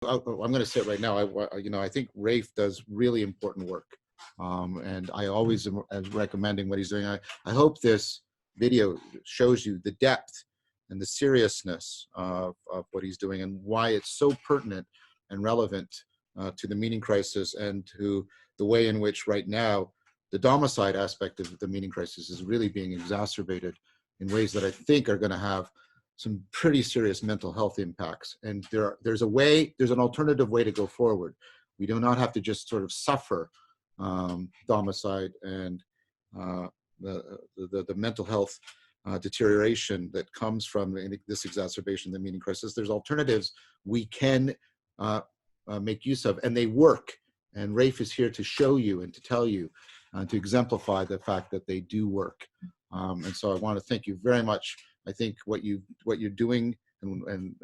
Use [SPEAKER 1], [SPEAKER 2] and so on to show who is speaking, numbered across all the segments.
[SPEAKER 1] I'm going to say it right now. I think Rafe does really important work, and I always am recommending what he's doing. I hope this video shows you the depth and the seriousness of what he's doing and why it's so pertinent and relevant to the meaning crisis and to the way in which right now the domicile aspect of the meaning crisis is really being exacerbated in ways that I think are going to have some pretty serious mental health impacts. And there's an alternative way to go forward. We do not have to just sort of suffer domicide and the mental health deterioration that comes from this exacerbation of the meaning crisis. There's alternatives we can make use of, and they work. And Rafe is here to show you and to tell you, to exemplify the fact that they do work. And so I want to thank you very much. I think what you're doing and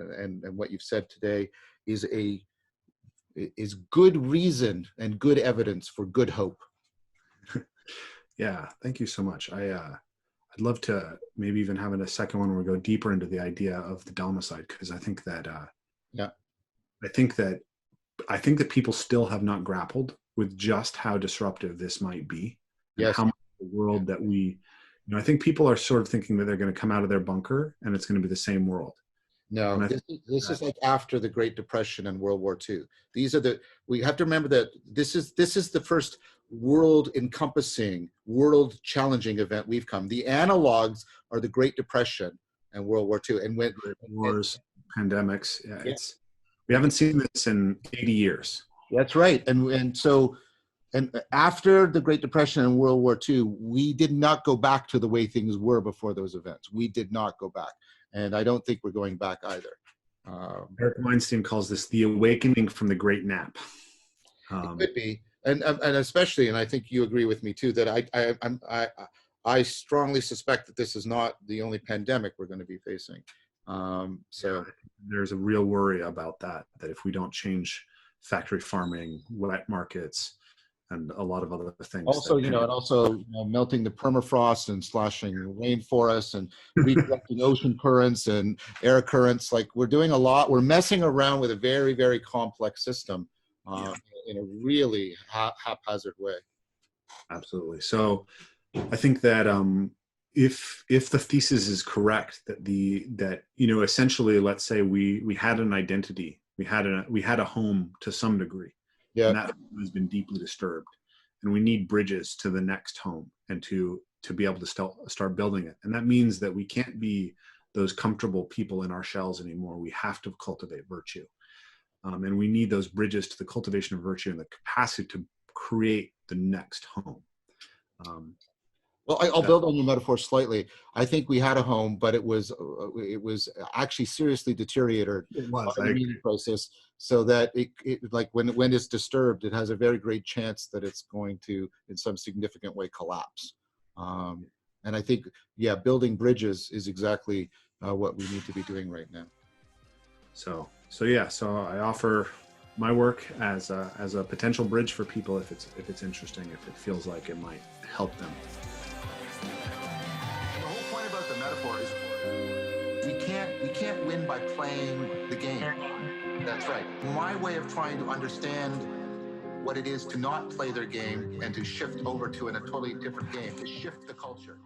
[SPEAKER 1] what you've said today is good reason and good evidence for good hope.
[SPEAKER 2] Yeah, thank you so much. I'd love to maybe even have a second one where we go deeper into the idea of the domicile, because I think that I think that people still have not grappled with just how disruptive this might be, and how much the world that we, I think people are sort of thinking that they're going to come out of their bunker and it's going to be the same world.
[SPEAKER 1] No, this is like after the Great Depression and World War II. We have to remember that this is the first world encompassing, world challenging event we've come. The analogs are the Great Depression and World War II. And when
[SPEAKER 2] wars, pandemics, we haven't seen this in 80 years.
[SPEAKER 1] That's right. And after the Great Depression and World War II, we did not go back to the way things were before those events. We did not go back. And I don't think we're going back either.
[SPEAKER 2] Eric Weinstein calls this the awakening from the great nap.
[SPEAKER 1] It could be. And especially, and I think you agree with me too, that I strongly suspect that this is not the only pandemic we're going to be facing. So
[SPEAKER 2] there's a real worry about that if we don't change factory farming, wet markets, and a lot of other things.
[SPEAKER 1] Also, melting the permafrost and slashing rainforests and redirecting ocean currents and air currents. Like, we're doing a lot. We're messing around with a very, very complex system in a really haphazard way.
[SPEAKER 2] Absolutely. So I think that if the thesis is correct, that essentially, let's say we had an identity, we had a home to some degree.
[SPEAKER 1] Yeah.
[SPEAKER 2] And that has been deeply disturbed, and we need bridges to the next home and to be able to start building it. And that means that we can't be those comfortable people in our shells anymore. We have to cultivate virtue, and we need those bridges to the cultivation of virtue and the capacity to create the next home.
[SPEAKER 1] Well, I'll build on your metaphor slightly. I think we had a home, but it was actually seriously deteriorated by the meaning process, so that it like when it's disturbed, it has a very great chance that it's going to, in some significant way, collapse. And I think, building bridges is exactly what we need to be doing right now.
[SPEAKER 2] So I offer my work as a potential bridge for people if it's interesting, if it feels like it might help them.
[SPEAKER 3] The whole point about the metaphor is we can't win by playing the game. That's right. My way of trying to understand what it is to not play their game and to shift over to a totally different game, to shift the culture.